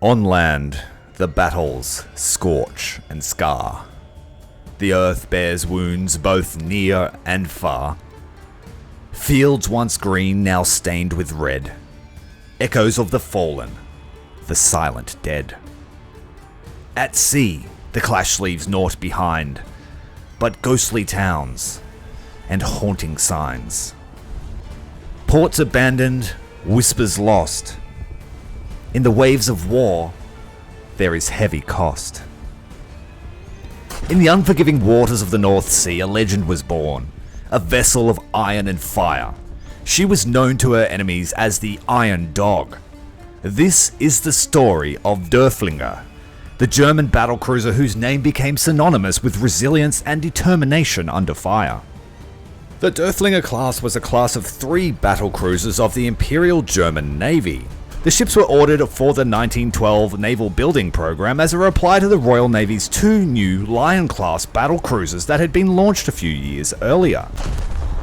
On land, the battles scorch and scar. The earth bears wounds both near and far. Fields once green, now stained with red. Echoes of the fallen, the silent dead. At sea, the clash leaves naught behind, but ghostly towns and haunting signs. Ports abandoned, whispers lost. In the waves of war, there is heavy cost. In the unforgiving waters of the North Sea, a legend was born, a vessel of iron and fire. She was known to her enemies as the Iron Dog. This is the story of Derfflinger, the German battlecruiser whose name became synonymous with resilience and determination under fire. The Derfflinger-class was a class of 3 battlecruisers of the Imperial German Navy. The ships were ordered for the 1912 naval building program as a reply to the Royal Navy's 2 new Lion-class battlecruisers that had been launched a few years earlier.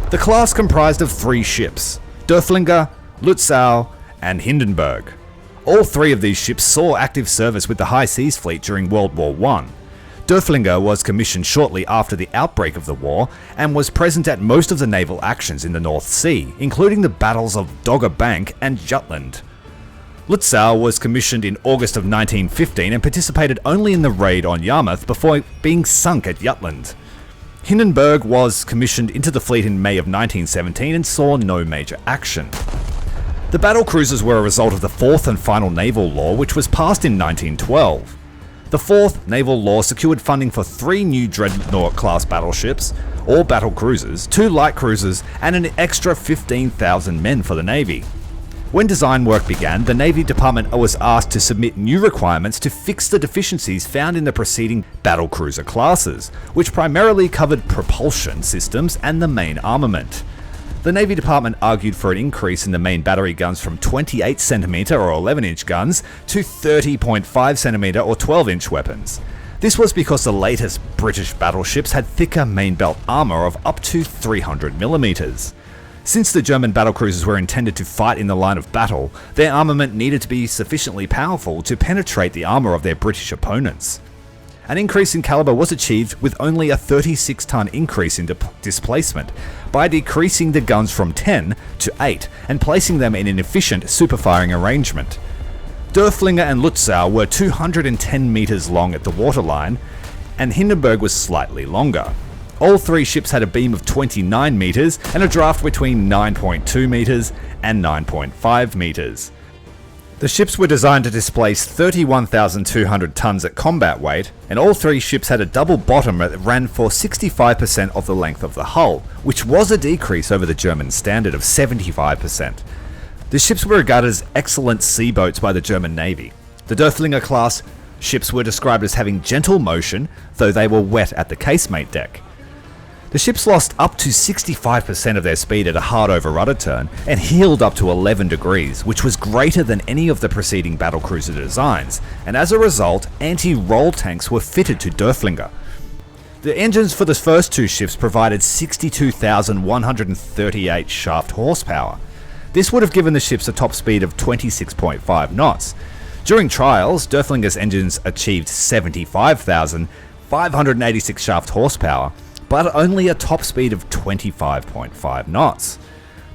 The class comprised of 3 ships, Derfflinger, Lutzow, and Hindenburg. All 3 of these ships saw active service with the High Seas Fleet during World War I. Derfflinger was commissioned shortly after the outbreak of the war and was present at most of the naval actions in the North Sea, including the battles of Dogger Bank and Jutland. Lutzow was commissioned in August of 1915 and participated only in the raid on Yarmouth before being sunk at Jutland. Hindenburg was commissioned into the fleet in May of 1917 and saw no major action. The battlecruisers were a result of the 4th and final naval law, which was passed in 1912. The 4th naval law secured funding for 3 new Dreadnought-class battleships, or battlecruisers, 2 light cruisers, and an extra 15,000 men for the Navy. When design work began, the Navy Department was asked to submit new requirements to fix the deficiencies found in the preceding battlecruiser classes, which primarily covered propulsion systems and the main armament. The Navy Department argued for an increase in the main battery guns from 28cm or 11-inch guns to 30.5cm or 12-inch weapons. This was because the latest British battleships had thicker main belt armour of up to 300mm. Since the German battlecruisers were intended to fight in the line of battle, their armament needed to be sufficiently powerful to penetrate the armour of their British opponents. An increase in caliber was achieved with only a 36-ton increase in displacement by decreasing the guns from 10 to 8 and placing them in an efficient superfiring arrangement. Derfflinger and Lutzow were 210 meters long at the waterline, and Hindenburg was slightly longer. All 3 ships had a beam of 29 meters and a draft between 9.2 meters and 9.5 meters. The ships were designed to displace 31,200 tons at combat weight, and all 3 ships had a double bottom that ran for 65% of the length of the hull, which was a decrease over the German standard of 75%. The ships were regarded as excellent sea boats by the German Navy. The Derfflinger-class ships were described as having gentle motion, though they were wet at the casemate deck. The ships lost up to 65% of their speed at a hard over rudder turn and heeled up to 11 degrees, which was greater than any of the preceding battlecruiser designs, and as a result, anti-roll tanks were fitted to Derfflinger. The engines for the first 2 ships provided 62,138 shaft horsepower. This would have given the ships a top speed of 26.5 knots. During trials, Derfflinger's engines achieved 75,586 shaft horsepower, but only a top speed of 25.5 knots.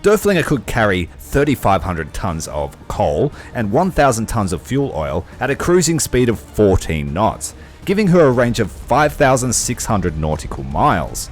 Derfflinger could carry 3,500 tons of coal and 1,000 tons of fuel oil at a cruising speed of 14 knots, giving her a range of 5,600 nautical miles.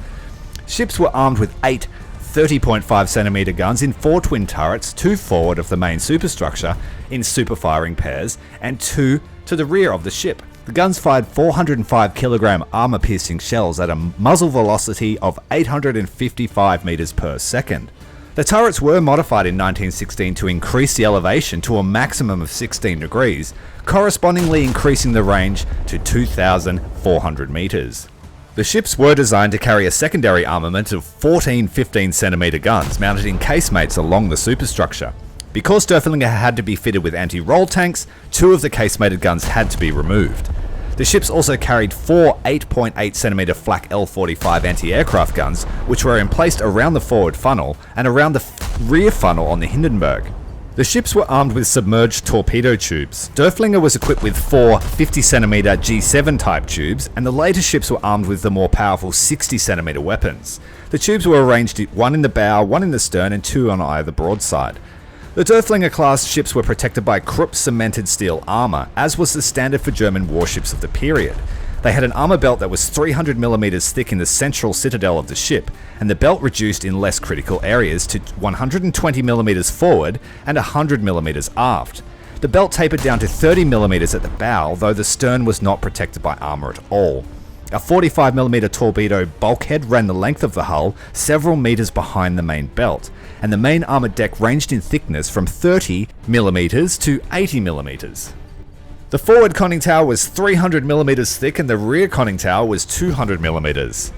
Ships were armed with 8 30.5cm guns in 4 twin turrets, 2 forward of the main superstructure in superfiring pairs, and 2 to the rear of the ship. The guns fired 405 kilogram armor-piercing shells at a muzzle velocity of 855 meters per second. The turrets were modified in 1916 to increase the elevation to a maximum of 16 degrees, correspondingly increasing the range to 2,400 meters. The ships were designed to carry a secondary armament of 14 15cm guns mounted in casemates along the superstructure. Because Derfflinger had to be fitted with anti-roll tanks, 2 of the casemated guns had to be removed. The ships also carried 4 8.8cm flak L-45 anti-aircraft guns, which were emplaced around the forward funnel and around the rear funnel on the Hindenburg. The ships were armed with submerged torpedo tubes. Derfflinger was equipped with 4 50cm G7 type tubes, and the later ships were armed with the more powerful 60cm weapons. The tubes were arranged one in the bow, one in the stern, and 2 on either broadside. The Derfflinger-class ships were protected by Krupp cemented steel armor, as was the standard for German warships of the period. They had an armor belt that was 300mm thick in the central citadel of the ship, and the belt reduced in less critical areas to 120mm forward and 100mm aft. The belt tapered down to 30mm at the bow, though the stern was not protected by armor at all. A 45mm torpedo bulkhead ran the length of the hull, several meters behind the main belt, and the main armored deck ranged in thickness from 30mm to 80mm. The forward conning tower was 300mm thick and the rear conning tower was 200mm.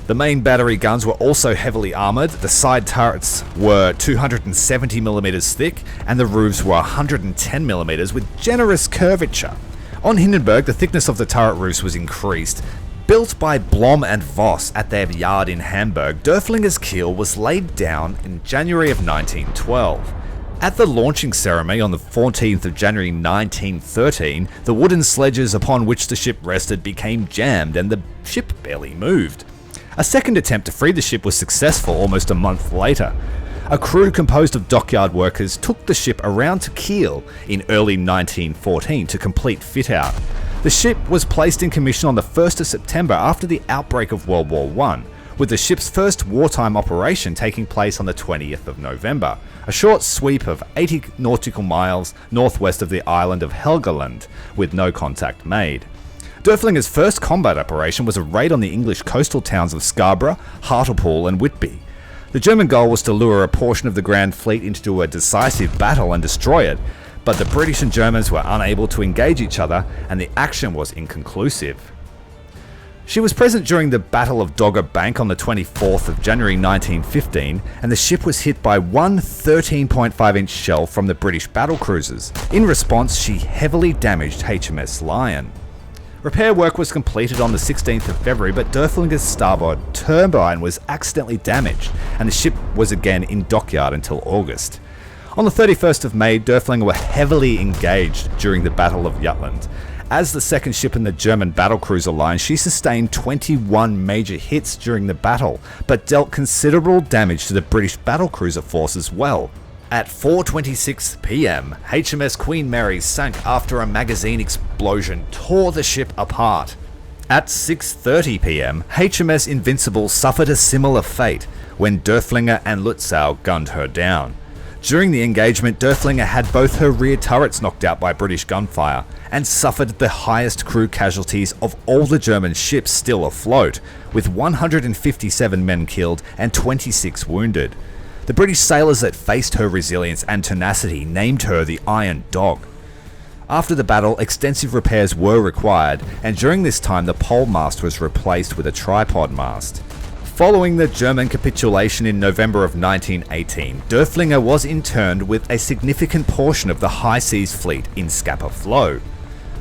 The main battery guns were also heavily armoured, the side turrets were 270mm thick and the roofs were 110mm with generous curvature. On Hindenburg, the thickness of the turret roofs was increased. Built by Blom and Voss at their yard in Hamburg, Derfflinger's keel was laid down in January of 1912. At the launching ceremony on the 14th of January 1913, the wooden sledges upon which the ship rested became jammed and the ship barely moved. A second attempt to free the ship was successful almost a month later. A crew composed of dockyard workers took the ship around to Kiel in early 1914 to complete fit-out. The ship was placed in commission on the 1st of September after the outbreak of World War I, with the ship's first wartime operation taking place on the 20th of November, a short sweep of 80 nautical miles northwest of the island of Helgoland, with no contact made. Derfflinger's first combat operation was a raid on the English coastal towns of Scarborough, Hartlepool and Whitby. The German goal was to lure a portion of the Grand Fleet into a decisive battle and destroy it, but the British and Germans were unable to engage each other and the action was inconclusive. She was present during the Battle of Dogger Bank on the 24th of January 1915, and the ship was hit by one 13.5-inch shell from the British Battlecruisers. In response, she heavily damaged HMS Lion. Repair work was completed on the 16th of February, but Derfflinger's starboard turbine was accidentally damaged, and the ship was again in dockyard until August. On the 31st of May, Derfflinger were heavily engaged during the Battle of Jutland. As the second ship in the German Battlecruiser line, she sustained 21 major hits during the battle, but dealt considerable damage to the British Battlecruiser force as well. At 4:26 p.m, HMS Queen Mary sank after a magazine explosion tore the ship apart. At 6:30 p.m, HMS Invincible suffered a similar fate when Derfflinger and Lutzow gunned her down. During the engagement, Derfflinger had both her rear turrets knocked out by British gunfire and suffered the highest crew casualties of all the German ships still afloat, with 157 men killed and 26 wounded. The British sailors that faced her resilience and tenacity named her the Iron Dog. After the battle, extensive repairs were required, and during this time the pole mast was replaced with a tripod mast. Following the German capitulation in November of 1918, Derfflinger was interned with a significant portion of the High Seas Fleet in Scapa Flow.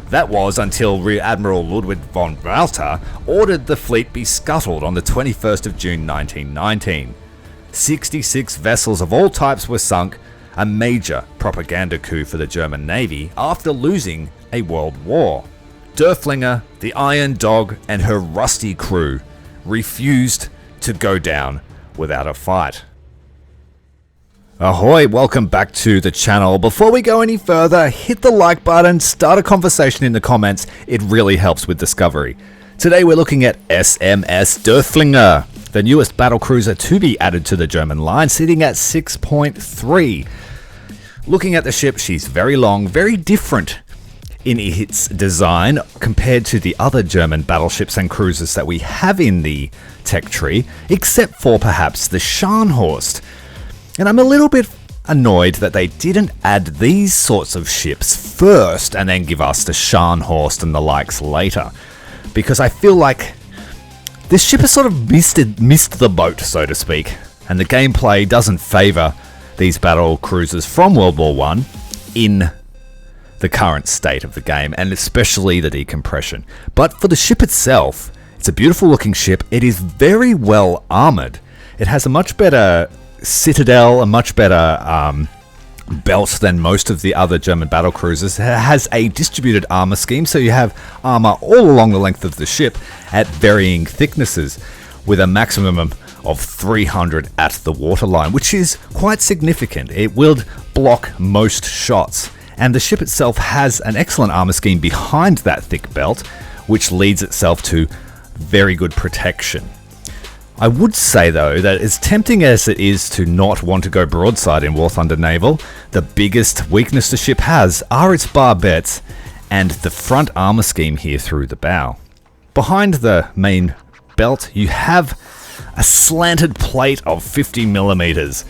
That was until Rear Admiral Ludwig von Walter ordered the fleet be scuttled on the 21st of June 1919. 66 vessels of all types were sunk, a major propaganda coup for the German Navy after losing a world war. Derfflinger, the Iron Dog, and her rusty crew refused to go down without a fight. Ahoy, welcome back to the channel. Before we go any further, hit the like button, start a conversation in the comments, it really helps with discovery. Today we're looking at SMS Derfflinger, the newest battlecruiser to be added to the German line, sitting at 6.3. Looking at the ship, she's very long, very different in its design compared to the other German battleships and cruisers that we have in the tech tree, except for perhaps the Scharnhorst. And I'm a little bit annoyed that they didn't add these sorts of ships first and then give us the Scharnhorst and the likes later, because I feel like this ship has sort of missed the boat, so to speak, and the gameplay doesn't favour these battle cruisers from World War I in the current state of the game, and especially the decompression. But for the ship itself, it's a beautiful looking ship. It is very well armoured. It has a much better citadel, a much better belt than most of the other German battlecruisers. It has a distributed armor scheme, so you have armor all along the length of the ship at varying thicknesses, with a maximum of 300 at the waterline, which is quite significant. It will block most shots, and the ship itself has an excellent armor scheme behind that thick belt, which leads itself to very good protection. I would say though that as tempting as it is to not want to go broadside in War Thunder Naval, the biggest weakness the ship has are its barbettes and the front armor scheme here through the bow. Behind the main belt you have a slanted plate of 50mm.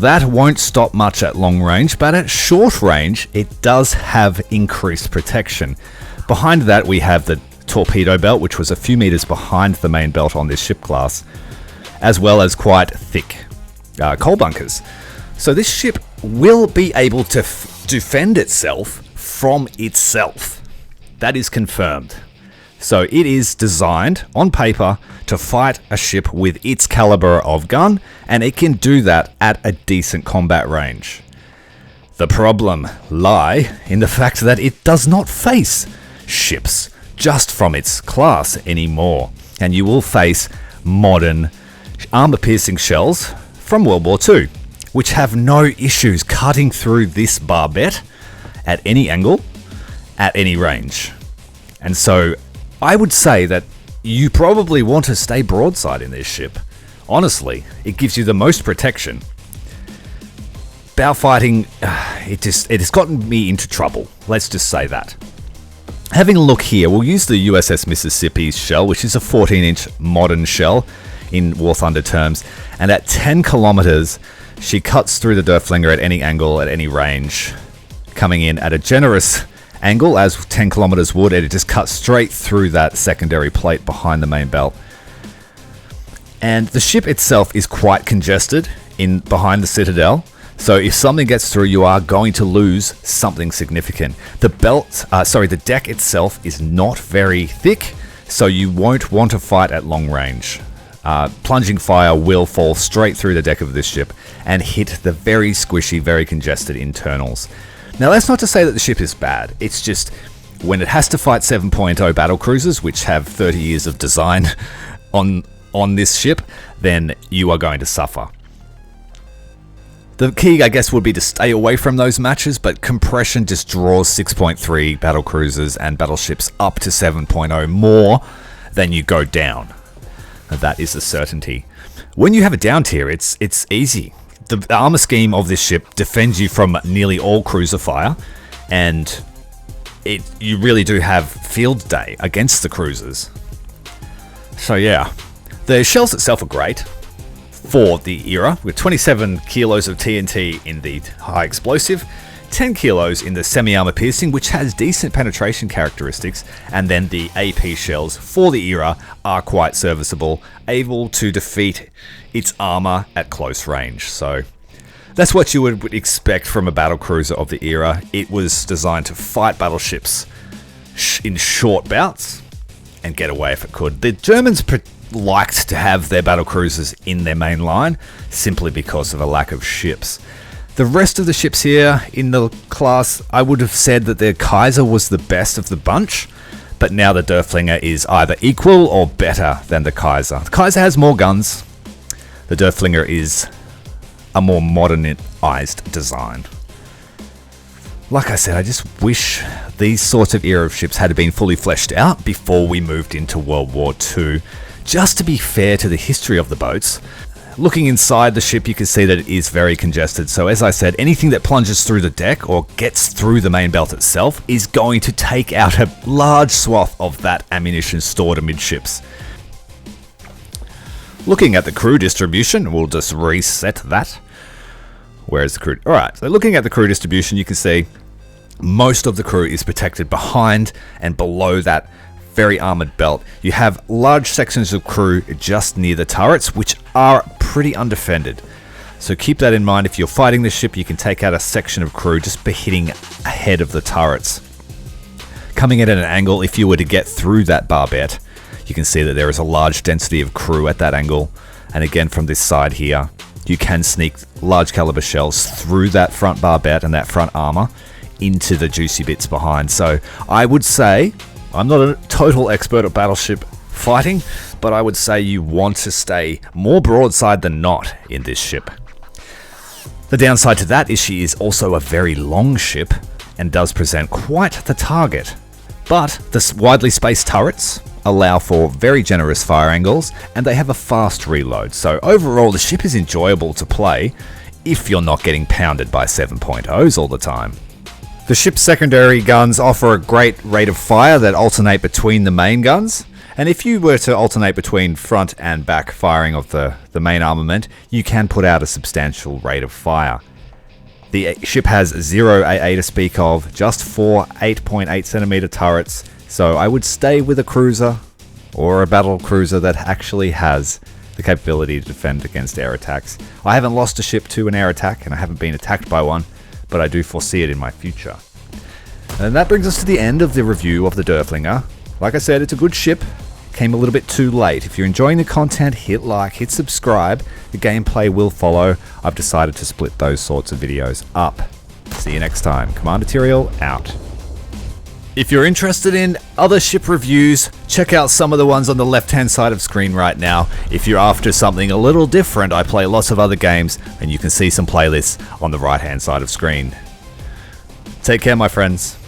That won't stop much at long range, but at short range it does have increased protection. Behind that we have the torpedo belt, which was a few meters behind the main belt on this ship class, as well as quite thick coal bunkers. So this ship will be able to defend itself from itself. That is confirmed. So it is designed on paper to fight a ship with its caliber of gun, and it can do that at a decent combat range. The problem lies in the fact that it does not face ships just from its class anymore, and you will face modern armor-piercing shells from World War II, which have no issues cutting through this barbette at any angle, at any range. And so I would say that you probably want to stay broadside in this ship. Honestly, it gives you the most protection. Bow fighting, it has gotten me into trouble, let's just say that. Having a look here, we'll use the USS Mississippi's shell, which is a 14-inch modern shell in War Thunder terms, and at 10 kilometers, she cuts through the Derfflinger at any angle, at any range, coming in at a generous angle, as 10 kilometers would, and it just cuts straight through that secondary plate behind the main belt. And the ship itself is quite congested behind the citadel, so if something gets through, you are going to lose something significant. The deck itself is not very thick, so you won't want to fight at long range. Plunging fire will fall straight through the deck of this ship and hit the very squishy, very congested internals. Now that's not to say that the ship is bad, it's just when it has to fight 7.0 battlecruisers, which have 30 years of design on this ship, then you are going to suffer. The key, I guess, would be to stay away from those matches, but compression just draws 6.3 battlecruisers and battleships up to 7.0 more than you go down. That is a certainty. When you have a down tier, it's easy. The armor scheme of this ship defends you from nearly all cruiser fire, and you really do have field day against the cruisers. So yeah, the shells itself are great for the era, with 27 kilos of TNT in the high explosive, 10 kilos in the semi-armor piercing, which has decent penetration characteristics, and then the AP shells for the era are quite serviceable, able to defeat its armor at close range. So that's what you would expect from a battlecruiser of the era. It was designed to fight battleships in short bouts and get away if it could. The Germans liked to have their battlecruisers in their main line simply because of a lack of ships. The rest of the ships here in the class, I would have said that the Kaiser was the best of the bunch, but now the Derfflinger is either equal or better than the Kaiser. The Kaiser has more guns. The Derfflinger is a more modernized design. Like I said, I just wish these sorts of era of ships had been fully fleshed out before we moved into World War II. Just to be fair to the history of the boats, looking inside the ship you can see that it is very congested, so as I said, anything that plunges through the deck or gets through the main belt itself is going to take out a large swath of that ammunition stored amidships. Looking at the crew distribution, we'll just reset that. Where's the crew? Alright, so looking at the crew distribution, you can see most of the crew is protected behind and below that very armored belt. You have large sections of crew just near the turrets, which are pretty undefended. So keep that in mind. If you're fighting the ship, you can take out a section of crew just by hitting ahead of the turrets. Coming in at an angle, if you were to get through that barbette, you can see that there is a large density of crew at that angle. And again, from this side here, you can sneak large caliber shells through that front barbette and that front armor into the juicy bits behind. So I would say, I'm not a total expert at battleship fighting, but I would say you want to stay more broadside than not in this ship. The downside to that is she is also a very long ship and does present quite the target. But the widely spaced turrets allow for very generous fire angles, and they have a fast reload, so overall the ship is enjoyable to play if you're not getting pounded by 7.0s all the time. The ship's secondary guns offer a great rate of fire that alternate between the main guns, and if you were to alternate between front and back firing of the main armament, you can put out a substantial rate of fire. The ship has 0 AA to speak of, just 4 8.8cm turrets, so I would stay with a cruiser or a battlecruiser that actually has the capability to defend against air attacks. I haven't lost a ship to an air attack, and I haven't been attacked by one, but I do foresee it in my future. And that brings us to the end of the review of the Derfflinger. Like I said, it's a good ship. Came a little bit too late. If you're enjoying the content, hit like, hit subscribe. The gameplay will follow. I've decided to split those sorts of videos up. See you next time. Commander Tyrael out. If you're interested in other ship reviews, check out some of the ones on the left-hand side of screen right now. If you're after something a little different, I play lots of other games, and you can see some playlists on the right-hand side of screen. Take care, my friends.